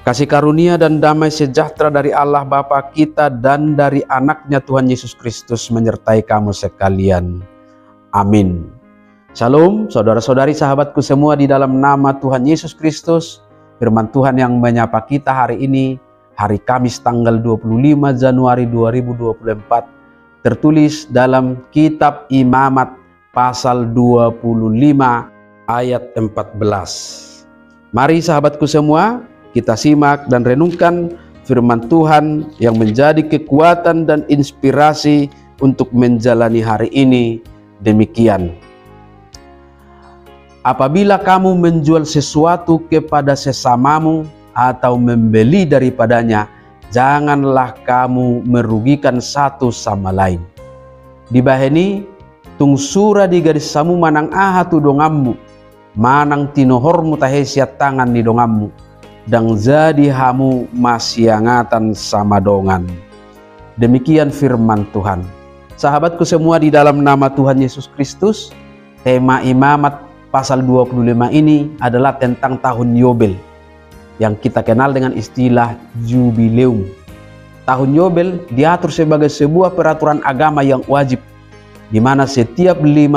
Kasih karunia dan damai sejahtera dari Allah Bapa kita dan dari anaknya Tuhan Yesus Kristus menyertai kamu sekalian. Amin. Shalom saudara-saudari sahabatku semua di dalam nama Tuhan Yesus Kristus. Firman Tuhan yang menyapa kita hari ini, hari Kamis tanggal 25 Januari 2024, tertulis dalam kitab Imamat pasal 25 ayat 14. Mari sahabatku semua, kita simak dan renungkan firman Tuhan yang menjadi kekuatan dan inspirasi untuk menjalani hari ini. Demikian. Apabila kamu menjual sesuatu kepada sesamamu atau membeli daripadanya, janganlah kamu merugikan satu sama lain. Dibaheni, tung sura di garis samu manang aha tu dongammu, manang tinohormu tahesiat tangan di dongammu, dan jadi hamu masyangatan sama dongan. Demikian firman Tuhan. Sahabatku semua di dalam nama Tuhan Yesus Kristus, tema Imamat pasal 25 ini adalah tentang tahun Yobel, yang kita kenal dengan istilah Jubileum. Tahun Yobel diatur sebagai sebuah peraturan agama yang wajib, di mana setiap 50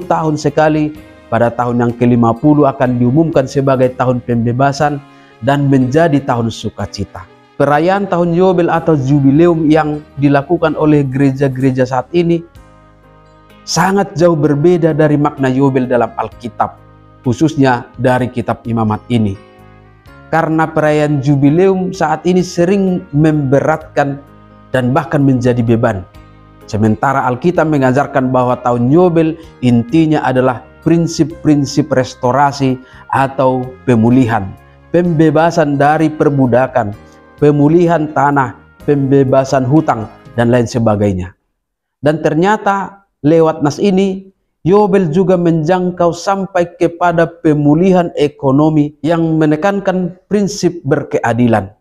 tahun sekali pada tahun yang ke-50 akan diumumkan sebagai tahun pembebasan dan menjadi tahun sukacita. Perayaan tahun Yobel atau Jubileum yang dilakukan oleh gereja-gereja saat ini sangat jauh berbeda dari makna Yobel dalam Alkitab, khususnya dari kitab Imamat ini. Karena perayaan Jubileum saat ini sering memberatkan dan bahkan menjadi beban. Sementara Alkitab mengajarkan bahwa tahun Yobel intinya adalah prinsip-prinsip restorasi atau pemulihan, pembebasan dari perbudakan, pemulihan tanah, pembebasan hutang, dan lain sebagainya. Dan ternyata lewat nas ini, Yobel juga menjangkau sampai kepada pemulihan ekonomi yang menekankan prinsip berkeadilan,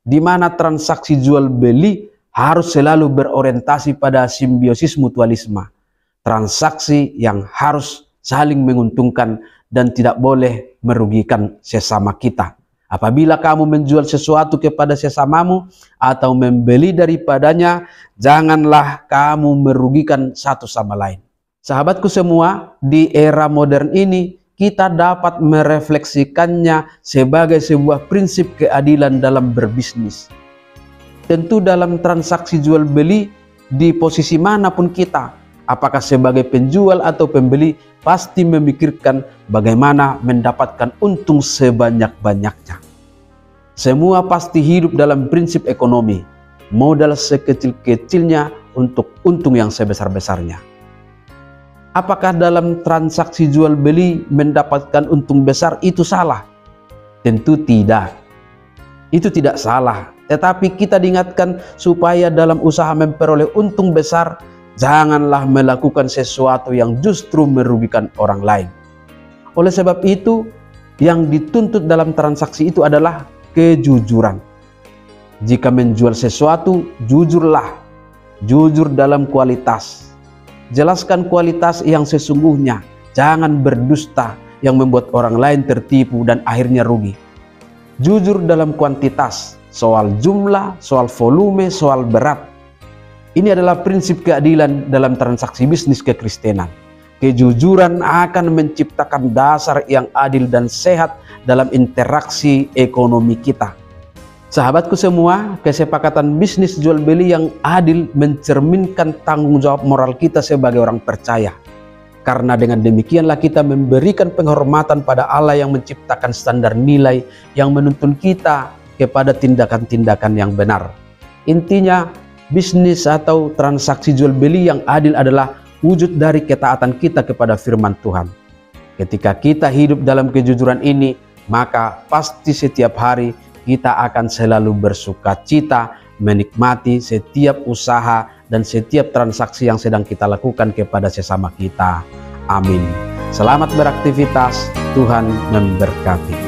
di mana transaksi jual beli harus selalu berorientasi pada simbiosis mutualisme, transaksi yang harus saling menguntungkan dan tidak boleh merugikan sesama kita. Apabila kamu menjual sesuatu kepada sesamamu atau membeli daripadanya, janganlah kamu merugikan satu sama lain. Sahabatku semua, di era modern ini kita dapat merefleksikannya sebagai sebuah prinsip keadilan dalam berbisnis. Tentu dalam transaksi jual beli, di posisi manapun kita, apakah sebagai penjual atau pembeli, pasti memikirkan bagaimana mendapatkan untung sebanyak-banyaknya. Semua pasti hidup dalam prinsip ekonomi, modal sekecil-kecilnya untuk untung yang sebesar-besarnya. Apakah dalam transaksi jual beli mendapatkan untung besar itu salah? Tentu tidak. Itu tidak salah, tetapi kita diingatkan supaya dalam usaha memperoleh untung besar, janganlah melakukan sesuatu yang justru merugikan orang lain. Oleh sebab itu, yang dituntut dalam transaksi itu adalah kejujuran. Jika menjual sesuatu, jujurlah. Jujur dalam kualitas. Jelaskan kualitas yang sesungguhnya. Jangan berdusta yang membuat orang lain tertipu dan akhirnya rugi. Jujur dalam kuantitas. Soal jumlah, soal volume, soal berat. Ini adalah prinsip keadilan dalam transaksi bisnis kekristenan. Kejujuran akan menciptakan dasar yang adil dan sehat dalam interaksi ekonomi kita. Sahabatku semua, kesepakatan bisnis jual beli yang adil mencerminkan tanggung jawab moral kita sebagai orang percaya. Karena dengan demikianlah kita memberikan penghormatan pada Allah yang menciptakan standar nilai yang menuntun kita kepada tindakan-tindakan yang benar. Intinya, bisnis atau transaksi jual beli yang adil adalah wujud dari ketaatan kita kepada firman Tuhan. Ketika kita hidup dalam kejujuran ini, maka pasti setiap hari kita akan selalu bersuka cita menikmati setiap usaha dan setiap transaksi yang sedang kita lakukan kepada sesama kita. Amin. Selamat beraktivitas, Tuhan memberkati.